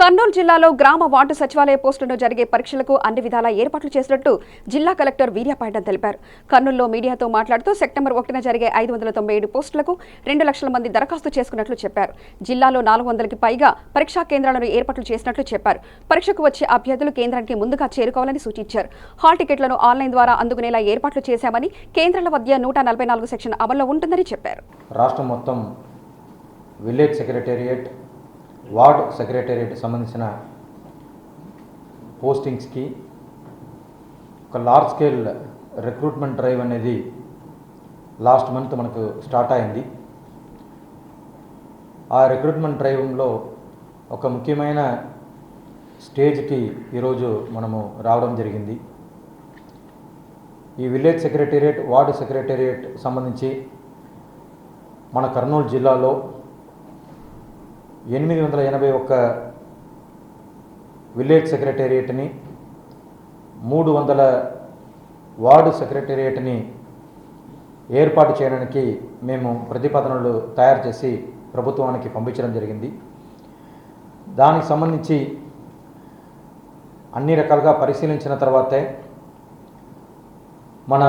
కర్నూలు జిల్లాలో గ్రామ వార్డు సచివాలయ పోస్టులను జరిగే పరీక్షలకు అన్ని విధాలా ఏర్పాట్లు చేసినట్టు జిల్లా కలెక్టర్ వీర్యపాండ తెలిపారు. కర్నూలులో మీడియాతో మాట్లాడుతూ సెప్టెంబర్ 1న జరిగే 597 పోస్టులకు 2 లక్షల మంది దరఖాస్తు చేసుకున్నట్లు చెప్పారు. జిల్లాలో 400కి పైగా పరీక్షా కేంద్రాలను ఏర్పాట్లు చేసినట్లు చెప్పారు. పరీక్షకు వచ్చే అభ్యర్థులు కేంద్రానికి ముందుగా చేరుకోవాలని సూచించారు. హాల్ టికెట్లను ఆన్లైన్ ద్వారా అందుకునేలా ఏర్పాట్లు చేశామని, కేంద్రాల మధ్య 144 సెక్షన్ అమల్లో ఉంటుందని చెప్పారు. రాష్ట్రం మొత్తం విలేజ్ సెక్రటేరియట్, వార్డ్ సెక్రటేరియట్ సంబంధించిన పోస్టింగ్స్కి ఒక లార్జ్ స్కేల్ రిక్రూట్మెంట్ డ్రైవ్ అనేది లాస్ట్ మంత్ మనకు స్టార్ట్ అయింది. ఆ రిక్రూట్మెంట్ డ్రైవ్లో ఒక ముఖ్యమైన స్టేజ్కి ఈరోజు మనము రావడం జరిగింది. ఈ విలేజ్ సెక్రటేరియట్, వార్డు సెక్రటేరియట్ సంబంధించి మన కర్నూలు జిల్లాలో 881 విలేజ్ సెక్రటేరియట్ని, 300 వార్డు సెక్రటేరియట్ని ఏర్పాటు చేయడానికి మేము ప్రతిపాదనలు తయారు చేసి ప్రభుత్వానికి పంపించడం జరిగింది. దానికి సంబంధించి అన్ని రకాలుగా పరిశీలించిన తర్వాతే మన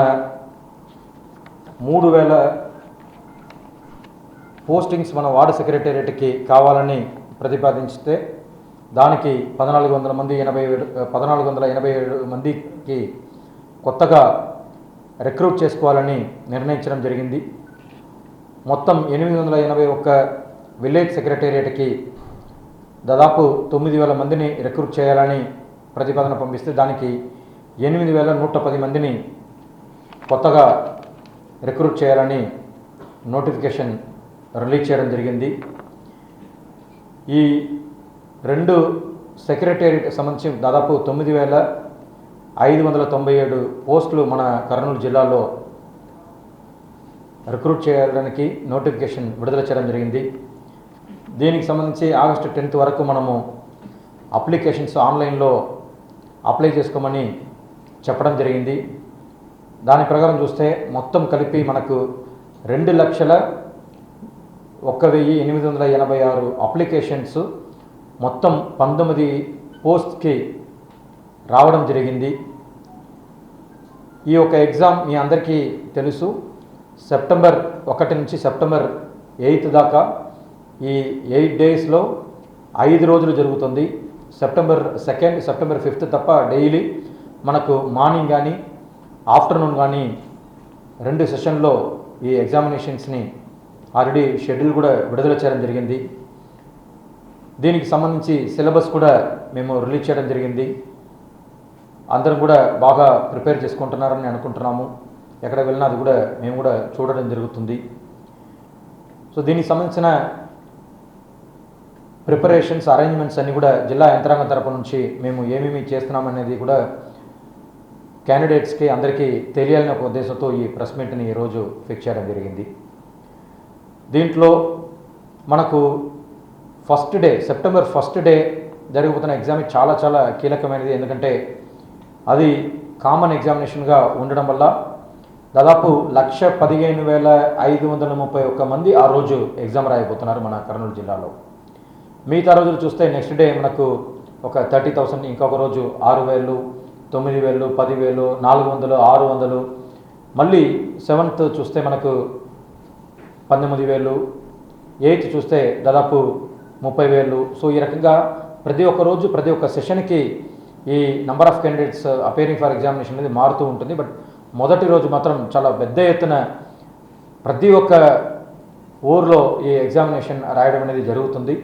3000 పోస్టింగ్స్ మన వార్డు సెక్రటేరియట్కి కావాలని ప్రతిపాదించితే దానికి 1487 మందికి కొత్తగా రిక్రూట్ చేసుకోవాలని నిర్ణయించడం జరిగింది. మొత్తం 881 విలేజ్ సెక్రటేరియట్కి దాదాపు 9000 మందిని రిక్రూట్ చేయాలని ప్రతిపాదన పంపిస్తే దానికి 8110 మందిని కొత్తగా రిక్రూట్ చేయాలని నోటిఫికేషన్ రిలీజ్ చేయడం జరిగింది. ఈ 2 సెక్రటేరియట్ సంబంధించి దాదాపు 9597 పోస్టులు మన కర్నూలు జిల్లాలో రిక్రూట్ చేయడానికి నోటిఫికేషన్ విడుదల చేయడం జరిగింది. దీనికి సంబంధించి ఆగస్టు 10th వరకు మనము అప్లికేషన్స్ ఆన్లైన్లో అప్లై చేసుకోమని చెప్పడం జరిగింది. దాని ప్రకారం చూస్తే మొత్తం కలిపి మనకు 2,01,886 అప్లికేషన్స్ మొత్తం 19 పోస్ట్కి రావడం జరిగింది. ఈ యొక్క ఎగ్జామ్ మీ అందరికీ తెలుసు, సెప్టెంబర్ 1 నుంచి సెప్టెంబర్ 8 దాకా ఈ 8 డేస్లో 5 రోజులు జరుగుతుంది. సెప్టెంబర్ 2, సెప్టెంబర్ 5 తప్ప డైలీ మనకు మార్నింగ్ కానీ ఆఫ్టర్నూన్ కానీ 2 సెషన్లో ఈ ఎగ్జామినేషన్స్ని ఆల్రెడీ షెడ్యూల్ కూడా విడుదల చేయడం జరిగింది. దీనికి సంబంధించి సిలబస్ కూడా మేము రిలీజ్ చేయడం జరిగింది. అందరం కూడా బాగా ప్రిపేర్ చేసుకుంటున్నారని అనుకుంటున్నాము. ఎక్కడ వెళ్ళినా అది కూడా మేము కూడా చూడడం జరుగుతుంది. సో దీనికి సంబంధించిన ప్రిపరేషన్స్, అరేంజ్మెంట్స్ అన్నీ కూడా జిల్లా యంత్రాంగం తరపు నుంచి మేము ఏమేమి చేస్తున్నామనేది కూడా క్యాండిడేట్స్కి అందరికీ తెలియాలని ఒక ఉద్దేశంతో ఈ ప్రెస్ మీట్ని ఈరోజు ఫిక్స్ చేయడం జరిగింది. దీంట్లో మనకు ఫస్ట్ డే, సెప్టెంబర్ 1 జరగబోతున్న ఎగ్జామ్ చాలా కీలకమైనది. ఎందుకంటే అది కామన్ ఎగ్జామినేషన్గా ఉండడం వల్ల దాదాపు 1,15,531 మంది ఆ రోజు ఎగ్జామ్ రాయబోతున్నారు మన కర్నూలు జిల్లాలో. మిగతా రోజులు చూస్తే నెక్స్ట్ డే మనకు ఒక 30,000, ఇంకొక రోజు 6,000, 9,000, 10,000, 400, 600, మళ్ళీ 7th చూస్తే మనకు 19,000, 8th చూస్తే దాదాపు 30,000. సో ఈ రకంగా ప్రతి ఒక్క రోజు, ప్రతి ఒక్క సెషన్కి ఈ number of candidates appearing for examination అనేది మారుతూ ఉంటుంది. బట్ మొదటి రోజు మాత్రం చాలా పెద్ద ఎత్తున ప్రతి ఒక్క ఊర్లో ఈ ఎగ్జామినేషన్ రాయడం అనేది జరుగుతుంది.